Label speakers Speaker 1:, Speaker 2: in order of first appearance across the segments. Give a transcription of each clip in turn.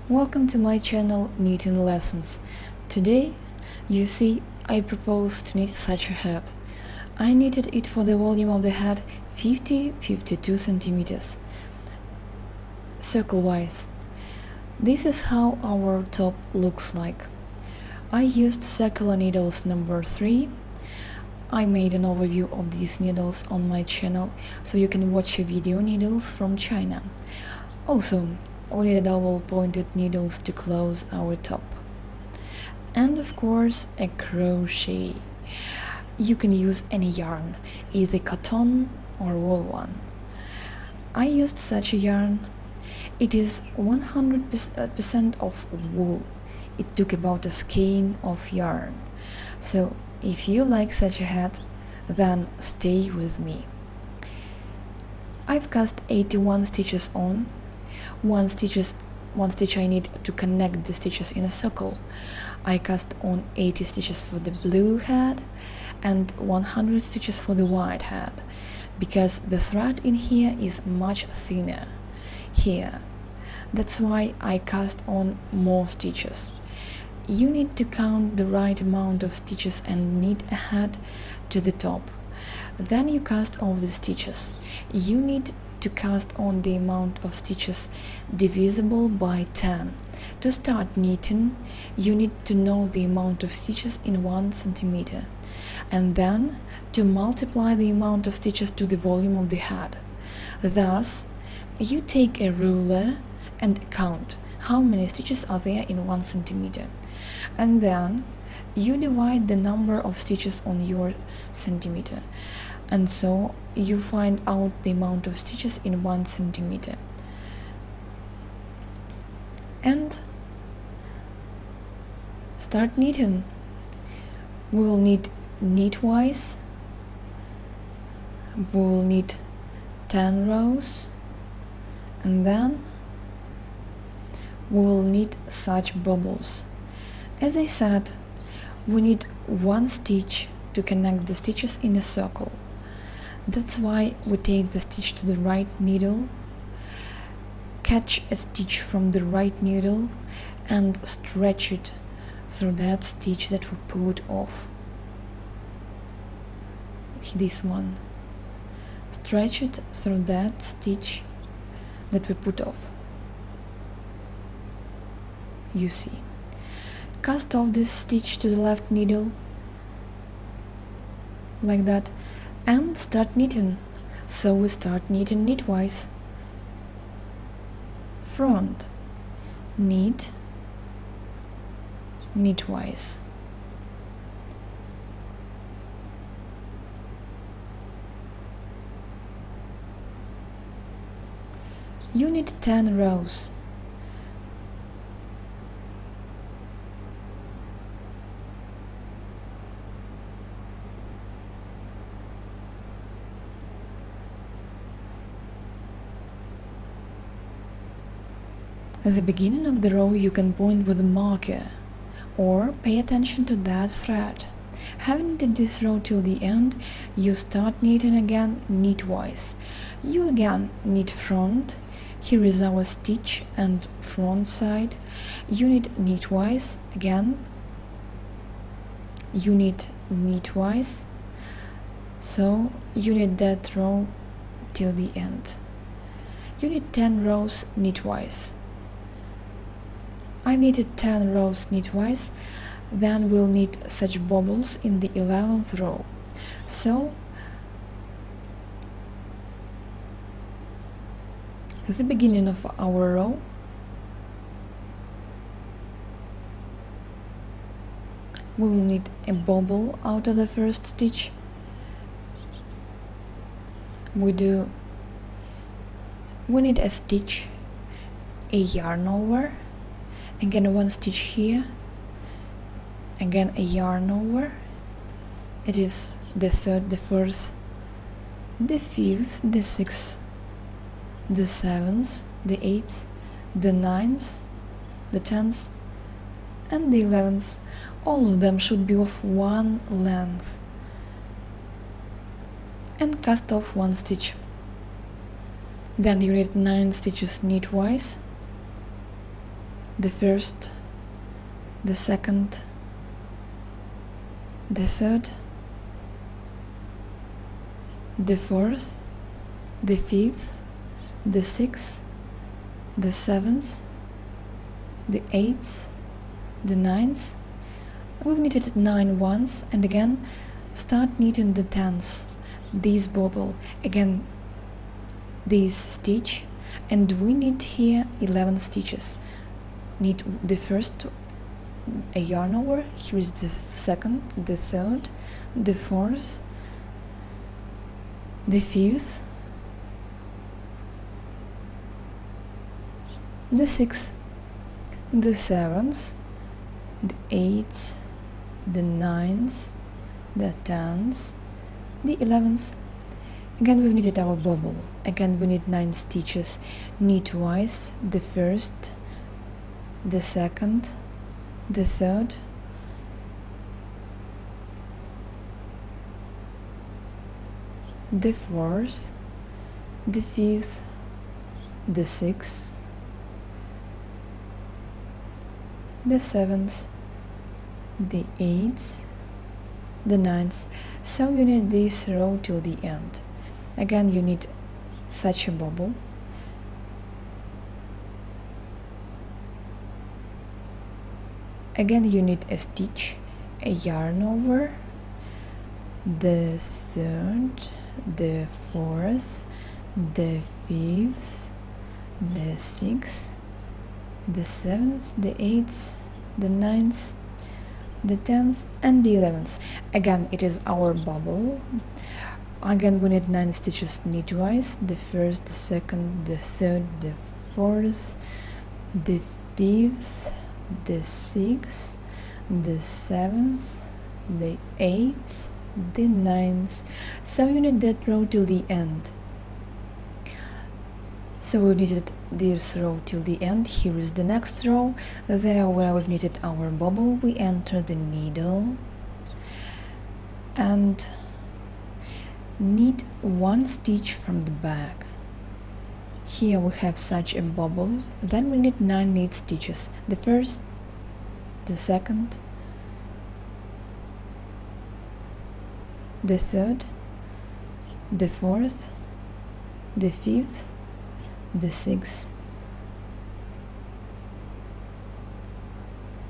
Speaker 1: Welcome to my channel Knitting Lessons. Today, you see, I propose to knit such a hat. I knitted it for the volume of the hat 50-52 centimeters, circle-wise. This is how our top looks like. I used circular needles number 3. I made an overview of these needles on my channel, so you can watch a video needles from China. Also, we need double-pointed needles to close our top. And of course, a crochet. You can use any yarn, either cotton or wool one. I used such a yarn. It is 100% of wool. It took about a skein of yarn. So, if you like such a hat, then stay with me. I've cast 81 stitches on. One stitch I need to connect the stitches in a circle. I cast on 80 stitches for the blue hat and 100 stitches for the white hat, because the thread in here is much thinner here. That's why I cast on more stitches. You need to count the right amount of stitches and knit a hat to the top. Then you cast off the stitches. You need to cast on the amount of stitches divisible by 10. To start knitting, you need to know the amount of stitches in 1 centimeter, and then to multiply the amount of stitches to the volume of the hat. Thus, you take a ruler and count how many stitches are there in 1 centimeter, and then you divide the number of stitches on your centimeter, and so you find out the amount of stitches in 1 centimeter. And start knitting. We will knit knitwise. We will knit 10 rows, and then we will knit such bobbles. As I said, we need 1 stitch to connect the stitches in a circle. That's why we take the stitch to the right needle, catch a stitch from the right needle and stretch it through that stitch that we put off. This one. Stretch it through that stitch that we put off. You see. Cast off this stitch to the left needle, like that, and start knitting. So we start knitting knitwise. Front, knit, knitwise. You need 10 rows. At the beginning of the row, you can point with a marker or pay attention to that thread. Having knitted this row till the end, you start knitting again knitwise. You again knit front. Here is our stitch and front side. You knit knitwise again. You knit knitwise. So you knit that row till the end. You knit 10 rows knitwise. I knitted 10 rows knitwise, then we'll knit such bobbles in the 11th row. So, at the beginning of our row, we will knit a bobble out of the first stitch. We knit a stitch, a yarn over, again 1 stitch here, again a yarn over. It is the 3rd, the 1st, the 5th, the 6th, the 7th, the 8th, the 9th, the 10th, and the 11th. All of them should be of 1 length. And cast off 1 stitch. Then you knit 9 stitches knitwise, the first, the second, the third, the fourth, the fifth, the sixth, the seventh, the eighth, the ninth. We've knitted 9 once, and again start knitting the 10th, this bobble, again this stitch, and we knit here 11 stitches. Knit the first a yarn over, here is the second, the third, the fourth, the fifth, the sixth, the seventh, the eighth, the ninth, the 10th, the 11th. Again we've knitted our bobble. Again we knit 9 stitches. Knit twice, the first, the second, the third, the fourth, the fifth, the sixth, the seventh, the eighth, the ninth. So you knit this row till the end. Again you knit such a bobble. Again you knit a stitch, a yarn over, the third, the fourth, the fifth, the sixth, the seventh, the eighth, the ninth, the 10th, and the 11th. Again it is our bubble. Again we knit 9 stitches knitwise, the first, the second, the third, the fourth, the fifth, the sixth, the seventh, the eighth, the ninth. So you knit that row till the end. So we knitted this row till the end. Here is the next row. There where we've knitted our bobble, we enter the needle and knit 1 stitch from the back. Here we have such a bobble. Then we knit 9 knit stitches. The first, the second, the third, the fourth, the fifth, the sixth,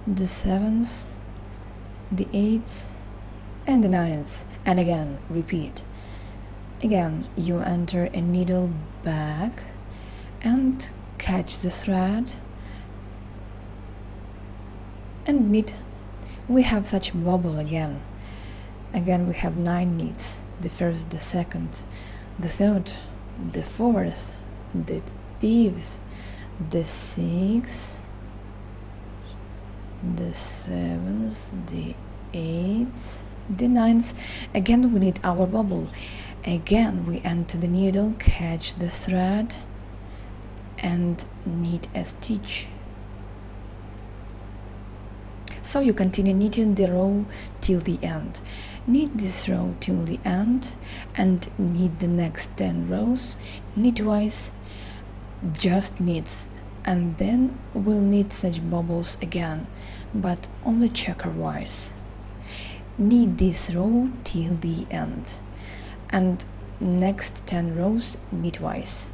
Speaker 1: the seventh, the eighth, and the ninth. And again repeat. Again you enter a needle back and catch the thread and knit. We have such bobble again. Again we have 9 knits. The first, the second, the third, the fourth, the fifth, the sixth, the seventh, the eighth, the ninth. Again we knit our bobble. Again we enter the needle, catch the thread and knit a stitch. So you continue knitting the row till the end. Knit this row till the end and knit the next 10 rows knitwise, just knits, and then we'll knit such bobbles again, but only checkerwise. Knit this row till the end and next 10 rows knitwise.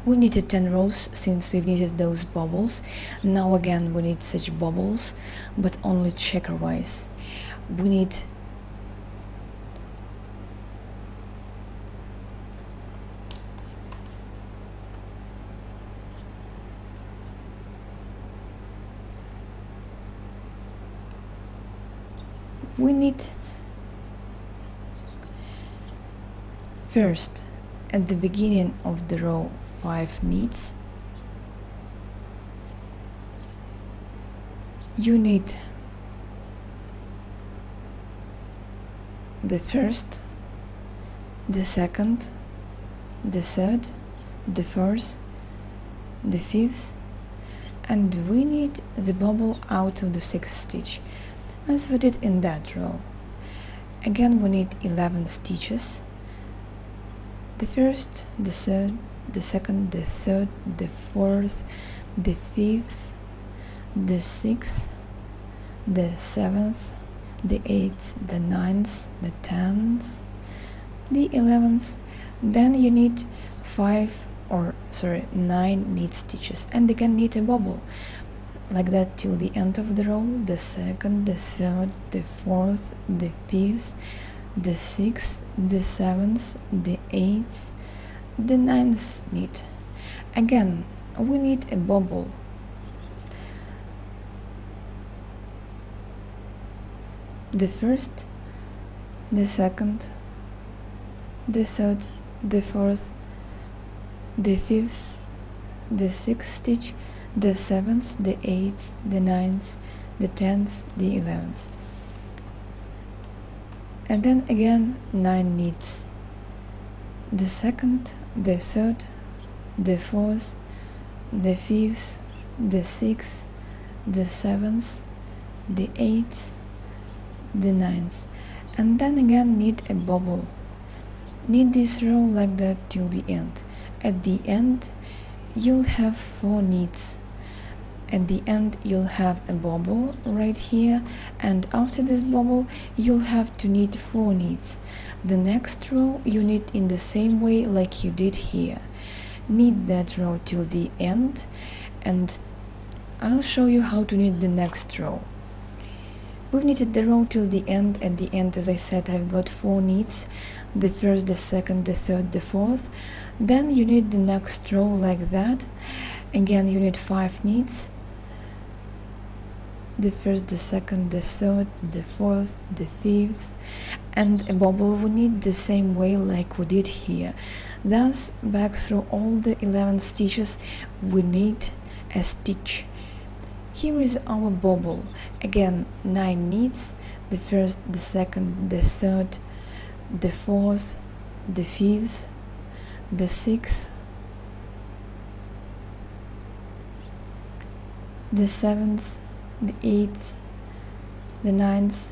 Speaker 1: We knitted 10 rows since we've knitted those bobbles. Now again we knit such bobbles, but only checkerwise. We knit first at the beginning of the row 5 knits. You knit the first, the second, the third, the fourth, the fifth, and we knit the bobble out of the 6th stitch, as we did in that row. Again we knit 11 stitches. The first, the third, the second, the third, the fourth, the 5th, the 6th, the 7th, the 8th, the 9th, the 10th, the 11th. Then you need 9 knit stitches, and again knit a bobble like that till the end of the row, the 2nd, the 3rd, the 4th, the 5th, the 6th, the 7th, the 8th, the 9th knit. Again we need a bobble. The 1st, the 2nd, the 3rd, the 4th, the 5th, the 6th stitch, the 7th, the 8th, the 9th, the 10th, the 11th, and then again 9 knits. The 2nd, the 3rd, the 4th, the 5th, the 6th, the 7th, the 8th, the 9th, and then again knit a bobble. Knit this row like that till the end. At the end you'll have 4 knits. At the end you'll have a bobble right here, and after this bobble you'll have to knit 4 knits. The next row you knit in the same way like you did here. Knit that row till the end, and I'll show you how to knit the next row. We've knitted the row till the end. At the end, as I said, I've got 4 knits, the 1st, the 2nd, the 3rd, the 4th. Then you knit the next row like that. Again you knit 5 knits, the 1st, the 2nd, the 3rd, the 4th, the 5th, and a bobble. We knit the same way like we did here. Thus, back through all the 11 stitches we knit a stitch. Here is our bobble. Again 9 knits, the 1st, the 2nd, the 3rd, the 4th, the 5th, the 6th, the 7th, the 8th, the 9th.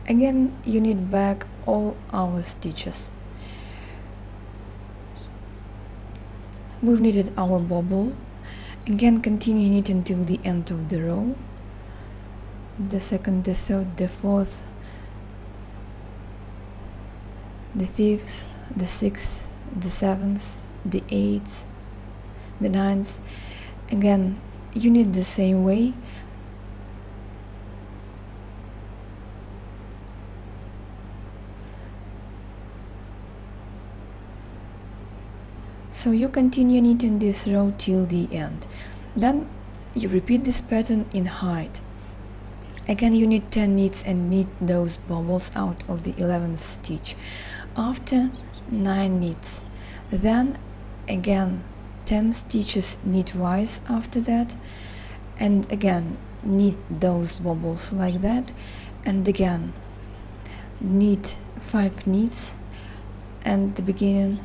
Speaker 1: Again you knit back all our stitches. We've knitted our bobble. Again continue knitting till the end of the row, the 2nd, the 3rd, the 4th, the 5th, the 6th, the 7th, the 8th, the 9th. Again you knit the same way. So you continue knitting this row till the end. Then you repeat this pattern in height. Again you knit 10 knits and knit those bobbles out of the 11th stitch. After 9 knits, then again 10 stitches knitwise after that, and again knit those bobbles like that, and again knit 5 knits and the beginning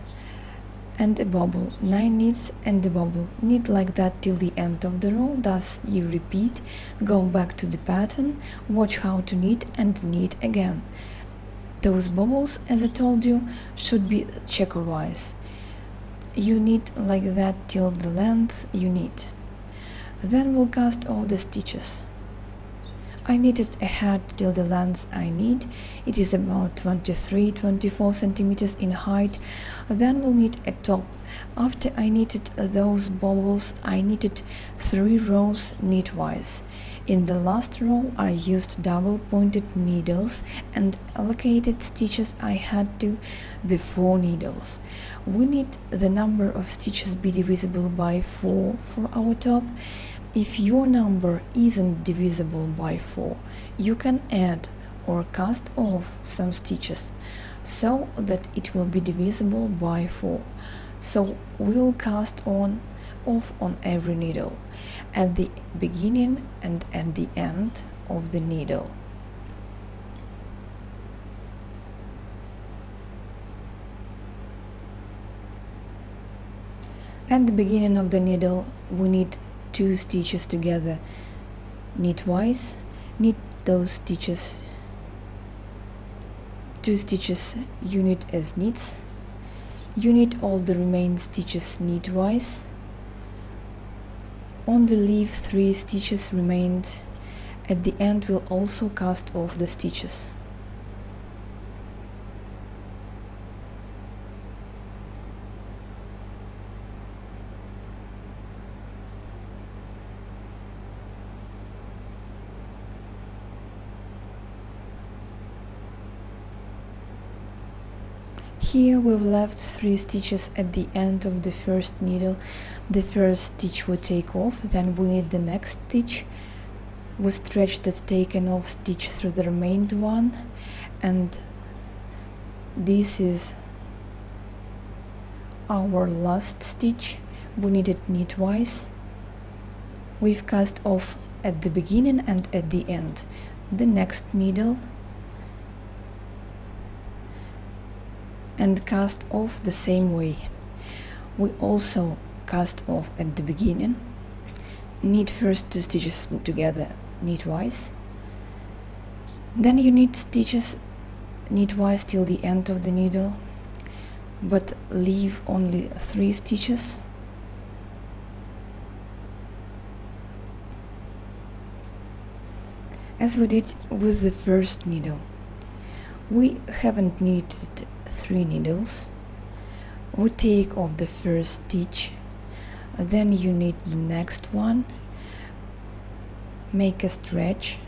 Speaker 1: and a bobble, 9 knits and a bobble. Knit like that till the end of the row. Thus you repeat, go back to the pattern, watch how to knit and knit again. Those bobbles, as I told you, should be checkerwise. You knit like that till the length you knit. Then we'll cast all the stitches. I knitted a hat till the length I need. It is about 23-24 centimeters in height. Then we'll knit a top. After I knitted those bobbles, I knitted 3 rows knitwise. In the last row I used double pointed needles and allocated stitches I had to the 4 needles. We need the number of stitches be divisible by 4 for our top. If your number isn't divisible by 4, you can add or cast off some stitches so that it will be divisible by 4. So we'll cast off on every needle at the beginning and at the end of the needle. At the beginning of the needle we knit 2 stitches together knitwise. Knit those stitches, 2 stitches you knit as knits. You knit all the remaining stitches knitwise. only leave 3 stitches remained. At the end we'll also cast off the stitches. Here we've left 3 stitches at the end of the first needle. The first stitch we take off, then we need the next stitch. We stretch the taken off stitch through the remained one, and this is our last stitch. We need it knitwise. We've cast off at the beginning and at the end. The next needle and cast off the same way. We also cast off at the beginning, knit first 2 stitches together knitwise, then you knit stitches knitwise till the end of the needle, but leave only 3 stitches. As we did with the first needle. We haven't knitted 3 needles. We take off the first stitch, then you knit the next one, make a stretch,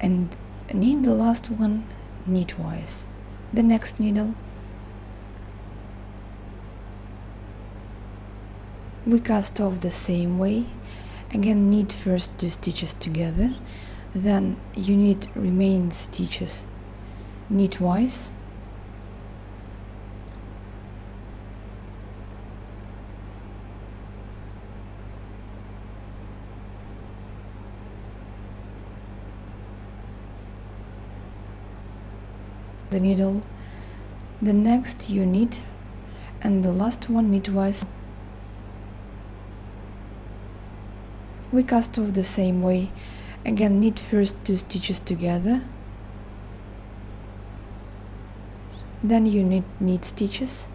Speaker 1: and knit the last one knitwise. The next needle, we cast off the same way. Again, knit first 2 stitches together, then you knit remaining stitches knitwise. The needle, the next you knit, and the last one knitwise. We cast off the same way. Again, knit first 2 stitches together, then you knit stitches,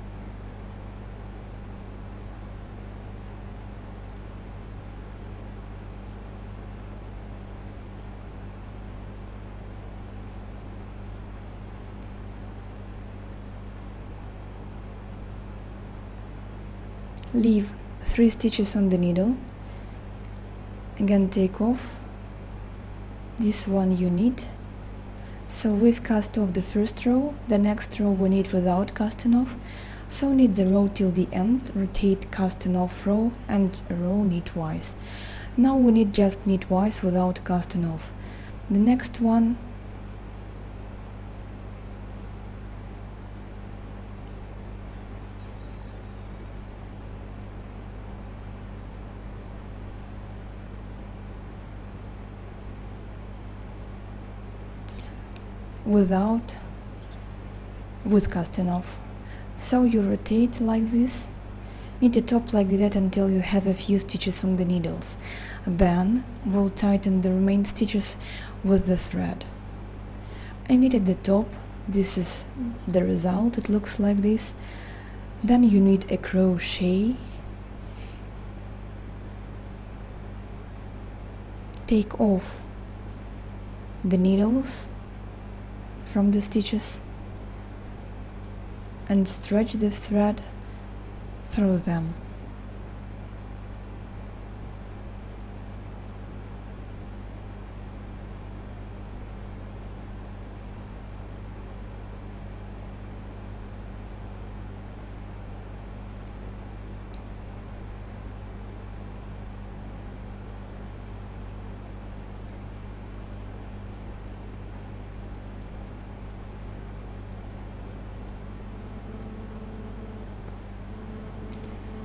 Speaker 1: leave 3 stitches on the needle. Again, take off. This one you knit. So we've cast off the first row. The next row we knit without casting off. So knit the row till the end, rotate casting off row and row knitwise. Now we knit just knitwise without casting off. The next one, with casting off. So you rotate like this, knit the top like that until you have a few stitches on the needles. Then we'll tighten the remaining stitches with the thread. I knitted the top. This is the result. It looks like this. Then you knit a crochet, take off the needles from the stitches and stretch the thread through them.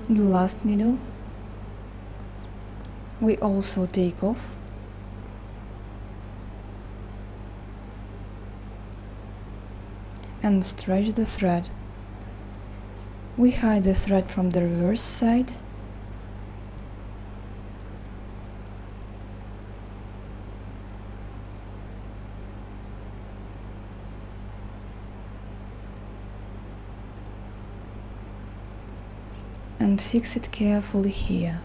Speaker 1: The last needle we also take off and stretch the thread. We hide the thread from the reverse side and fix it carefully here.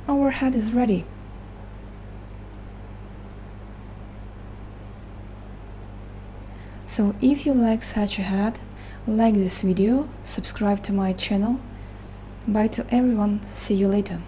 Speaker 1: Our hat is ready. So if you like such a hat, like this video, subscribe to my channel. Bye to everyone, see you later.